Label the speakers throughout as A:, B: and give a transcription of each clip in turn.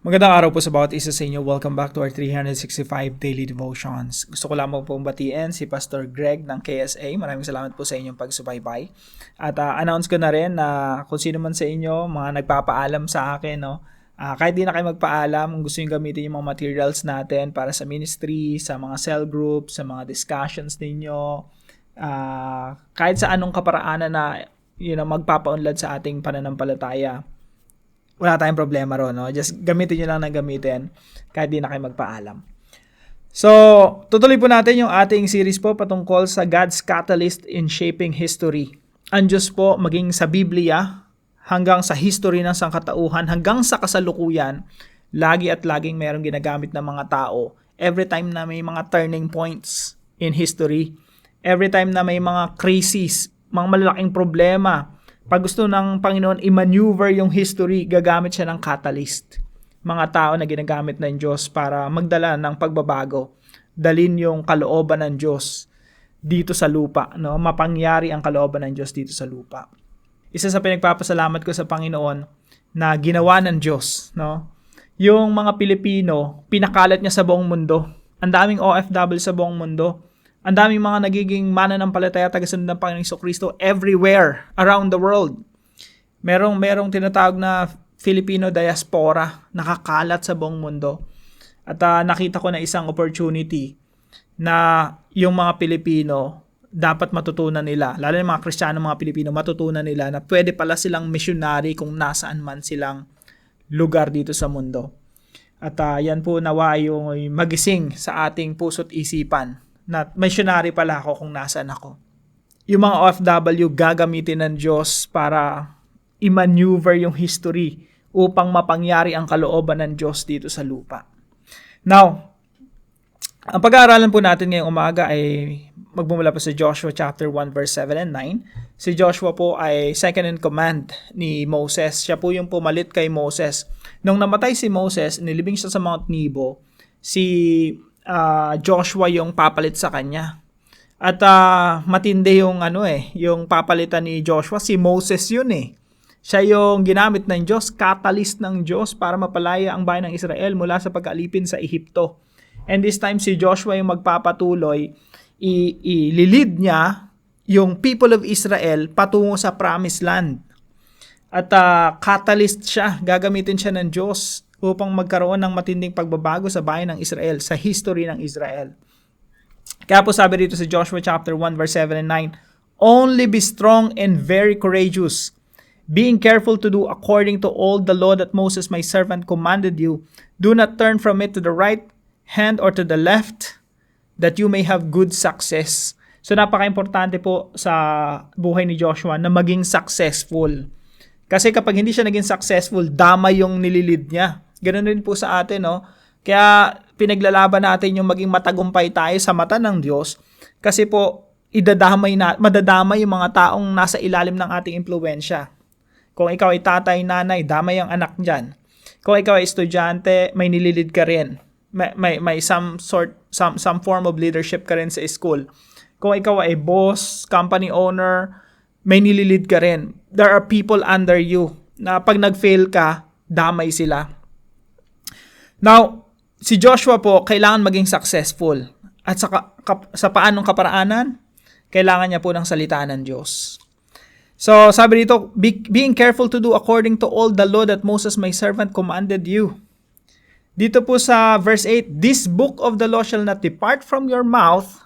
A: Magandang araw po sa bawat isa sa inyo. Welcome back to our 365 Daily Devotions. Gusto ko lamang pong batiin si Pastor Greg ng KSA. Maraming salamat po sa inyong pagsubaybay. At announce ko na rin na kung sino man sa inyo, mga nagpapaalam sa akin, kahit di na kayo magpaalam, kung gusto nyo gamitin yung mga materials natin para sa ministry, sa mga cell groups, sa mga discussions ninyo, kahit sa anong kaparaanan na magpapaunlad sa ating pananampalataya, wala tayong problema ron, no? Just gamitin nyo lang na gamitin kahit di na kayo magpaalam. So, tutuloy po natin yung ating series po patungkol sa God's Catalyst in Shaping History. Ang Diyos po maging sa Biblia, hanggang sa history ng sangkatauhan, hanggang sa kasalukuyan, lagi at laging mayroong ginagamit ng mga tao. Every time na may mga turning points in history, every time na may mga crises, mga malalaking problema, pag gusto ng Panginoon i-maneuver yung history, gagamit siya ng catalyst. Mga tao na ginagamit ng Diyos para magdala ng pagbabago. Dalin yung kalooban ng Diyos dito sa lupa. No? Mapangyari ang kalooban ng Diyos dito sa lupa. Isa sa pinagpapasalamat ko sa Panginoon na ginawa ng Diyos. No? Yung mga Pilipino, pinakalat niya sa buong mundo. Ang daming OFW sa buong mundo. Ang daming mga nagiging mananampalataya tagasunod ng Panginoong Jesucristo everywhere around the world. Merong tinatawag na Filipino diaspora, nakakalat sa buong mundo. At nakita ko na isang opportunity na yung mga Pilipino dapat matutunan nila, lalo yung mga Kristiyano, mga Pilipino, matutunan nila na pwede pala silang missionary kung nasaan man silang lugar dito sa mundo. At yan po nawa yung magising sa ating puso't isipan na missionary pala ako kung nasaan ako. Yung mga OFW gagamitin ng Diyos para i-maneuver yung history upang mapangyari ang kalooban ng Diyos dito sa lupa. Now, ang pag-aaralan po natin ngayong umaga ay magmumula po sa Joshua chapter 1 verse 7 and 9. Si Joshua po ay second in command ni Moses. Siya po yung pumalit kay Moses. Nung namatay si Moses, nilibing siya sa Mount Nebo, si Joshua yung papalit sa kanya. At matindi yung yung papalitan ni Joshua, si Moses yun eh. Siya yung ginamit ng Diyos, catalyst ng Diyos para mapalaya ang bayan ng Israel mula sa pag-alipin sa Ehipto. And this time si Joshua yung magpapatuloy, ililid niya yung people of Israel patungo sa promised land. At catalyst siya, gagamitin siya ng Diyos upang magkaroon ng matinding pagbabago sa bayan ng Israel, sa history ng Israel. Kaya po sabi dito sa Joshua chapter 1 verse 7 and 9, "Only be strong and very courageous, being careful to do according to all the law that Moses my servant commanded you. Do not turn from it to the right hand or to the left, that you may have good success." So napaka-importante po sa buhay ni Joshua na maging successful. Kasi kapag hindi siya naging successful, damay yung nililid niya. Ganoon rin po sa atin, no? Kaya pinaglalaban natin yung maging matagumpay tayo sa mata ng Diyos kasi po madadamay yung mga taong nasa ilalim ng ating impluwensya. Kung ikaw ay tatay, nanay, damay ang anak diyan. Kung ikaw ay estudyante, may nililid ka rin. May some form of leadership ka rin sa school. Kung ikaw ay boss, company owner, may nililid ka rin. There are people under you na pag nag-fail ka, damay sila. Now, si Joshua po, kailangan maging successful. At sa paanong kaparaanan? Kailangan niya po ng salita ng Diyos. So, sabi dito, being careful to do according to all the law that Moses my servant commanded you. Dito po sa verse 8, "This book of the law shall not depart from your mouth,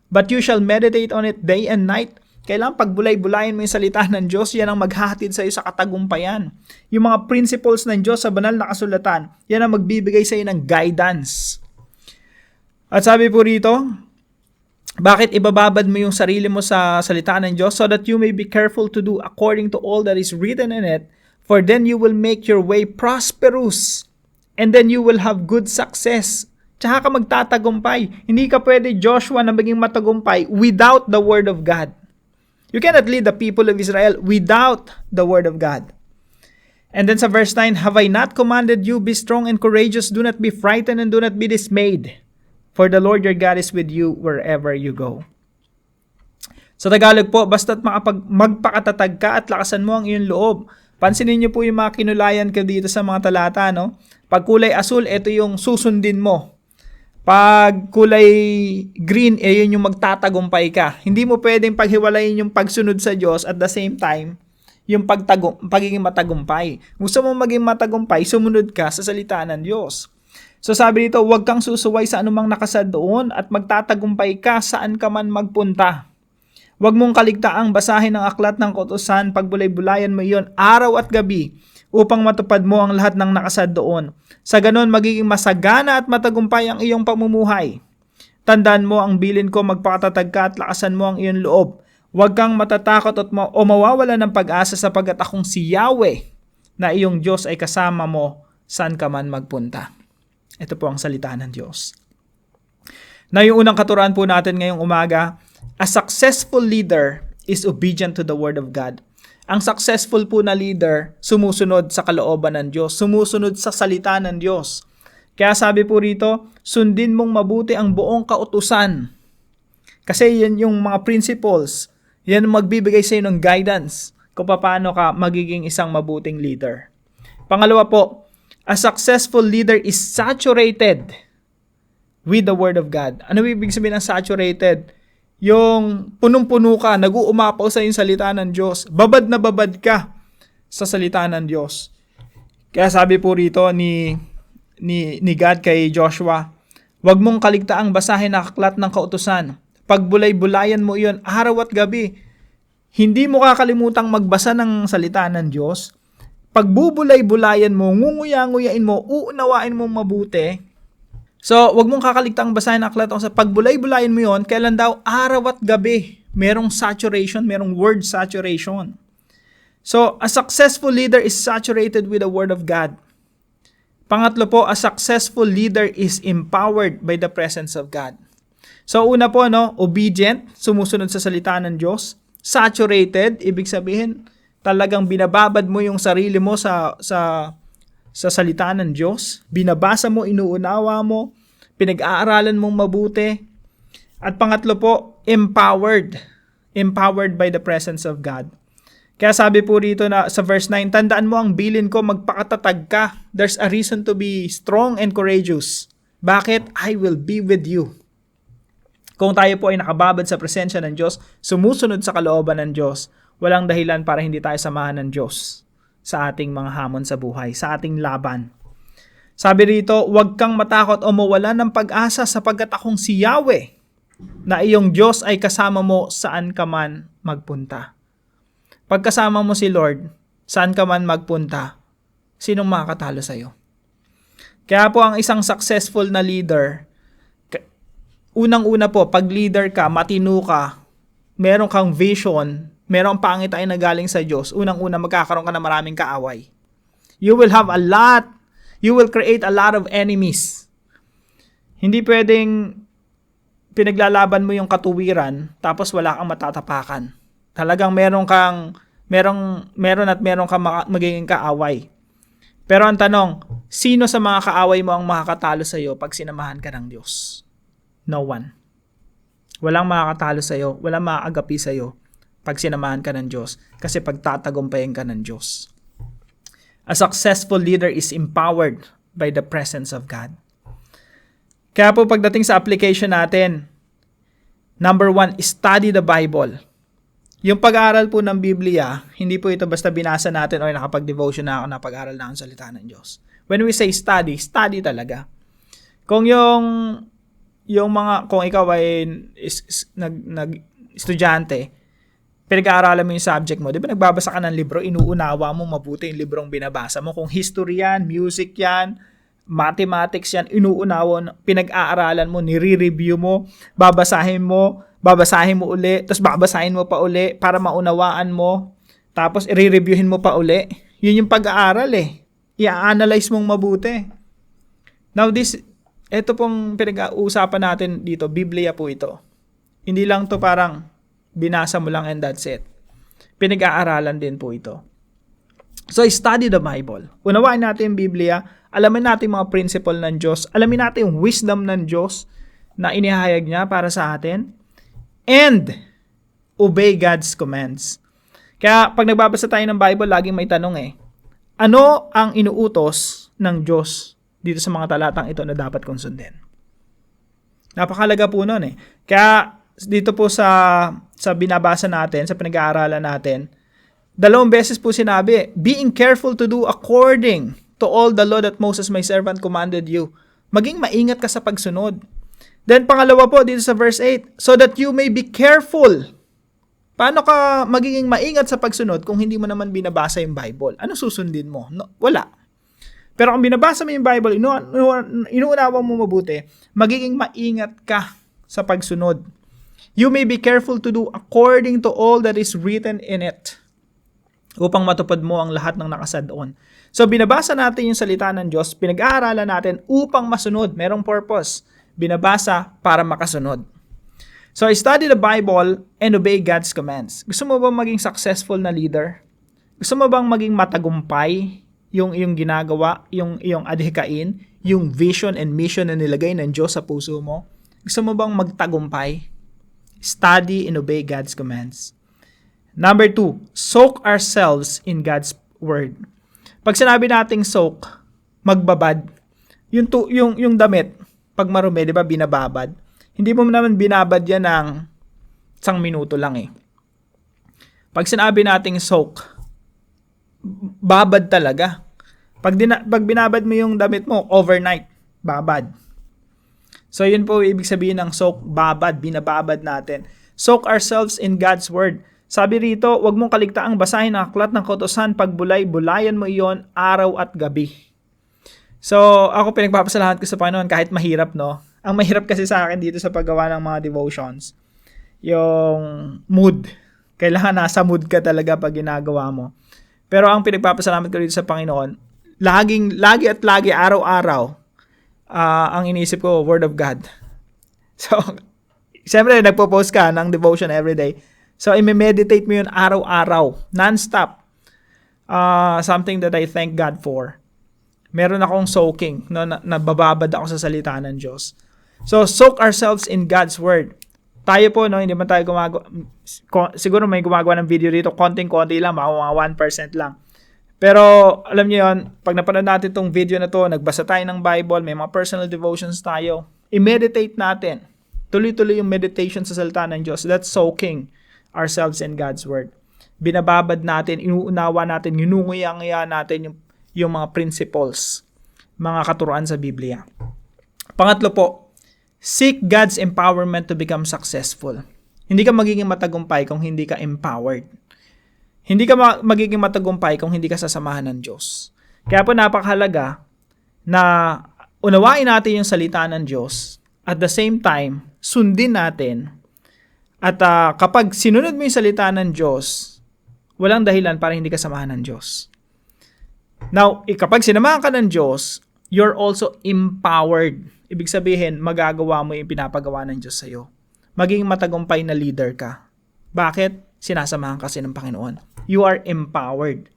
A: but you shall meditate on it day and night." Kailangan pagbulay-bulayin mo yung salita ng Diyos, yan ang maghahatid sa iyo sa katagumpayan. Yung mga principles ng Diyos sa banal na kasulatan, yan ang magbibigay sa iyo ng guidance. At sabi po rito, bakit ibababad mo yung sarili mo sa salita ng Diyos? So that you may be careful to do according to all that is written in it, for then you will make your way prosperous, and then you will have good success. Tsaka ka magtatagumpay. Hindi ka pwede, Joshua, na maging matagumpay without the Word of God. You cannot lead the people of Israel without the Word of God. And then sa verse 9, "Have I not commanded you, be strong and courageous, do not be frightened and do not be dismayed, for the Lord your God is with you wherever you go." Sa Tagalog po, basta't magpakatatag ka at lakasan mo ang iyong loob. Pansinin niyo po yung mga kinulayan ko dito sa mga talata, no? Pag kulay asul, ito yung susundin mo. Pag kulay green, yun yung magtatagumpay ka. Hindi mo pwedeng paghiwalayin yung pagsunod sa Diyos at the same time, yung pagiging matagumpay. Gusto mo maging matagumpay, sumunod ka sa salita ng Diyos. So sabi dito, huwag kang susuway sa anumang nakasad doon at magtatagumpay ka saan ka man magpunta. Huwag mong kaligtaang basahin ang aklat ng kautusan, pagbulay-bulayan mo iyon araw at gabi upang matupad mo ang lahat ng nakasad doon. Sa ganon, magiging masagana at matagumpay ang iyong pamumuhay. Tandaan mo ang bilin ko, magpakatatag ka at lakasan mo ang iyong loob. Huwag kang matatakot o mawawala ng pag-asa sapagkat akong si Yahweh na iyong Diyos ay kasama mo saan ka man magpunta. Ito po ang salita ng Diyos. Na yung unang katuruan po natin ngayong umaga, a successful leader is obedient to the Word of God. Ang successful po na leader, sumusunod sa kalooban ng Diyos, sumusunod sa salita ng Diyos. Kaya sabi po rito, sundin mong mabuti ang buong kautusan. Kasi yan yung mga principles, yan magbibigay sa iyo ng guidance kung paano ka magiging isang mabuting leader. Pangalawa po, a successful leader is saturated with the Word of God. Ano ibig sabihin ng saturated? Yung punong-puno ka, nag-uumapaw sa yung salita ng Diyos. Babad na babad ka sa salita ng Diyos. Kaya sabi po rito ni God kay Joshua, huwag mong kaligtaang basahin ang aklat ng kautusan. Pagbulay-bulayan mo iyon araw at gabi. Hindi mo kakalimutang magbasa ng salita ng Diyos. Pagbubulay-bulayan mo, ngunguya-nguyain mo, uunawain mo mabuti. So, wag mong kakaligtang basahin ang aklat sa pagbulay-bulayin mo yon, kailan daw? Araw at gabi. Merong saturation, merong word saturation. So, a successful leader is saturated with the Word of God. Pangatlo po, a successful leader is empowered by the presence of God. So, una po, obedient, sumusunod sa salita ng Diyos. Saturated, ibig sabihin, talagang binababad mo yung sarili mo sa salita ng Diyos, binabasa mo, inuunawa mo, pinag-aaralan mong mabuti. At pangatlo po, empowered by the presence of God. Kaya sabi po rito na sa verse 9, tandaan mo ang bilin ko, magpakatatag ka. There's a reason to be strong and courageous. Bakit? I will be with you. Kung tayo po ay nakababad sa presensya ng Diyos, sumusunod sa kalooban ng Diyos, walang dahilan para hindi tayo samahan ng Diyos sa ating mga hamon sa buhay, sa ating laban. Sabi rito, huwag kang matakot o mawala ng pag-asa sapagkat akong si Yahweh na iyong Diyos ay kasama mo saan ka man magpunta. Pagkasama mo si Lord, saan ka man magpunta, sinong makakatalo sa iyo? Kaya po ang isang successful na leader, unang-una po, pag leader ka, matino ka, meron kang vision, merong pangitain na galing sa Diyos, unang-una magkakaroon ka ng maraming kaaway. You will create a lot of enemies. Hindi pwedeng pinaglalaban mo yung katuwiran, tapos wala kang matatapakan. Talagang meron kang magiging kaaway. Pero ang tanong, sino sa mga kaaway mo ang makakatalo sa iyo pag sinamahan ka ng Diyos? No one. Walang makakatalo sa iyo, walang makakagapi sa iyo pag sinamahan ka ng Diyos, kasi pagtatagumpayan ka ng Diyos. A successful leader is empowered by the presence of God. Kaya po pagdating sa application natin, number 1, study the Bible. Yung pag-aaral po ng Biblia, hindi po ito basta binasa natin o nakapag-devotion na ako na pag-aaral na ang salita ng Diyos. When we say study talaga. Kung kung ikaw ay estudyante, pinag-aaralan mo yung subject mo, di ba nagbabasa ka ng libro, inuunawa mo mabuti yung librong binabasa mo. Kung history yan, music yan, mathematics yan, inuunawa, pinag-aaralan mo, nire-review mo, babasahin mo uli, tapos babasahin mo pa uli para maunawaan mo, tapos i-reviewin mo pa uli. Yun yung pag-aaral I-analyze mong mabuti. Now ito pong pinag-uusapan natin dito, Biblia po ito. Hindi lang to parang binasa mo lang and that's it. Pinag-aaralan din po ito. So, study the Bible. Unawain natin yung Biblia, alamin natin mga principle ng Diyos, alamin natin yung wisdom ng Diyos na inihahayag niya para sa atin, and obey God's commands. Kaya, pag nagbabasa tayo ng Bible, laging may tanong ano ang inuutos ng Diyos dito sa mga talatang ito na dapat kong sundin. Napakalaga po nun eh. Kaya dito po sa binabasa natin, sa pinag-aaralan natin, 2 beses po sinabi, being careful to do according to all the law that Moses my servant commanded you. Maging maingat ka sa pagsunod. Then pangalawa po dito sa verse 8, so that you may be careful. Paano ka magiging maingat sa pagsunod kung hindi mo naman binabasa yung Bible? Ano susundin mo? No, wala. Pero kung binabasa mo yung Bible, inuunawa mo mabuti, magiging maingat ka sa pagsunod. You may be careful to do according to all that is written in it, upang matupad mo ang lahat ng nakasad doon. So binabasa natin yung salita ng Diyos, pinag-aaralan natin upang masunod. Merong purpose. Binabasa para makasunod. So study the Bible and obey God's commands. Gusto mo bang maging successful na leader? Gusto mo bang maging matagumpay yung ginagawa, yung adhikain, yung vision and mission na nilagay ng Diyos sa puso mo? Gusto mo bang magtagumpay? Study and obey God's commands. Number 2, soak ourselves in God's word. Pag sinabi nating soak, magbabad, yung damit, pag marumi, di ba, binababad. Hindi mo naman binabad yan ng 1 minuto lang eh. Pag sinabi nating soak, babad talaga. Pag binabad mo yung damit mo, overnight, babad. So yun po ibig sabihin ng soak, babad, binababad natin. Soak ourselves in God's word. Sabi rito, huwag mong kaligtaang basahin ang aklat ng kautusan, pagbulay-bulayan mo iyon araw at gabi. So, ako pinagpapasalamat ko sa Panginoon kahit mahirap, no? Ang mahirap kasi sa akin dito sa paggawa ng mga devotions, yung mood. Kailangan nasa mood ka talaga pag ginagawa mo. Pero ang pinagpapasalamat ko dito sa Panginoon, lagi, araw-araw, ang iniisip ko, Word of God. So, siyempre, nagpo-post ka ng devotion everyday. So, i-meditate mo yun araw-araw, non-stop. Something that I thank God for. Meron akong soaking, no, nabababad ako sa salita ng Diyos. So, soak ourselves in God's Word. Tayo po, no, hindi man tayo siguro may gumagawa ng video dito, konting-konti lang, mga 1% lang. Pero, alam niyo yon, pag napanood natin itong video na to, nagbasa tayo ng Bible, may mga personal devotions tayo, i-meditate natin. Tuloy-tuloy yung meditation sa salita ng Diyos. That's soaking ourselves in God's Word. Binababad natin, inuunawa natin, ginunguya-nguya natin yung mga principles, mga katuruan sa Biblia. Pangatlo po, seek God's empowerment to become successful. Hindi ka magiging matagumpay kung hindi ka empowered. Hindi ka magiging matagumpay kung hindi ka sasamahan ng Diyos. Kaya po napakahalaga na unawain natin yung salita ng Diyos, at the same time, sundin natin. At kapag sinunod mo yung salita ng Diyos, walang dahilan para hindi ka samahan ng Diyos. Now, kapag sinamahan ka ng Diyos, you're also empowered. Ibig sabihin, magagawa mo yung pinapagawa ng Diyos sa'yo. Maging matagumpay na leader ka. Bakit? Sinasamahan kasi ng Panginoon. You are empowered.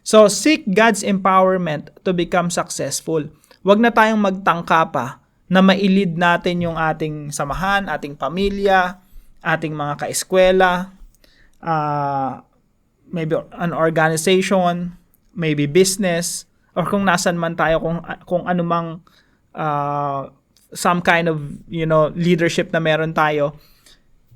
A: So, seek God's empowerment to become successful. Huwag na tayong magtangka pa na mailid natin yung ating samahan, ating pamilya, ating mga kaeskwela, maybe an organization, maybe business, or kung nasan man tayo, kung anumang some kind of, leadership na meron tayo.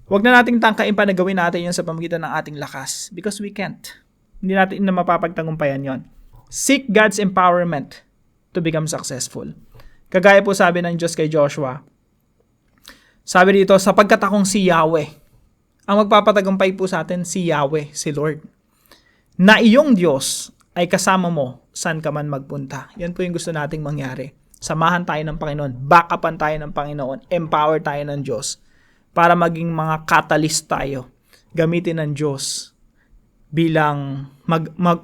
A: Huwag na nating tangkain pa na gawin natin yun sa pamamagitan ng ating lakas, because we can't. Hindi natin na mapapagtagumpayan yon. Seek God's empowerment to become successful. Kagaya po sabi ng Diyos kay Joshua, sabi dito, sapagkat akong si Yahweh. Ang magpapatagumpay po sa atin, si Yahweh, si Lord. Na iyong Diyos ay kasama mo saan ka man magpunta. Yan po yung gusto nating mangyari. Samahan tayo ng Panginoon, backupan tayo ng Panginoon, empower tayo ng Diyos para maging mga catalyst tayo. Gamitin ng Diyos bilang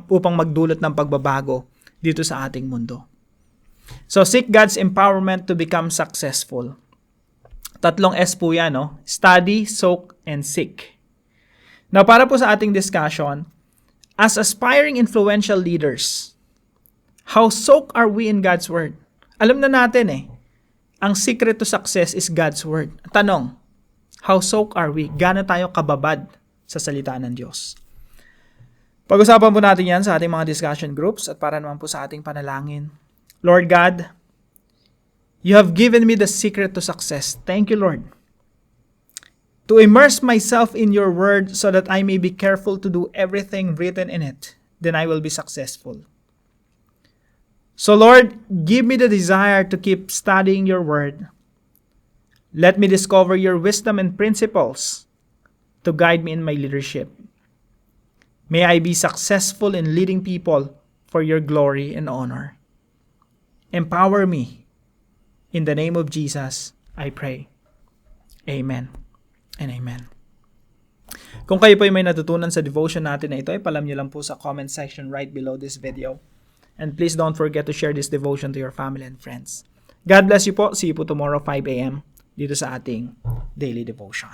A: upang magdulot ng pagbabago dito sa ating mundo. So, seek God's empowerment to become successful. 3 S po yan, no? Study, soak, and seek. Now, para po sa ating discussion, as aspiring influential leaders, how soak are we in God's Word? Alam na natin ang secret to success is God's Word. Tanong, how soak are we? Gaano tayo kababad sa salita ng Diyos? Pag-usapan po natin yan sa ating mga discussion groups at para naman po sa ating panalangin. Lord God, You have given me the secret to success. Thank you, Lord. To immerse myself in your word so that I may be careful to do everything written in it. Then I will be successful. So Lord, give me the desire to keep studying your word. Let me discover your wisdom and principles to guide me in my leadership. May I be successful in leading people for your glory and honor. Empower me. In the name of Jesus, I pray. Amen and amen. Kung kayo po ay may natutunan sa devotion natin na ito, ipalam nyo lang po sa comment section right below this video. And please don't forget to share this devotion to your family and friends. God bless you po. See you po tomorrow 5 a.m. dito sa ating daily devotion.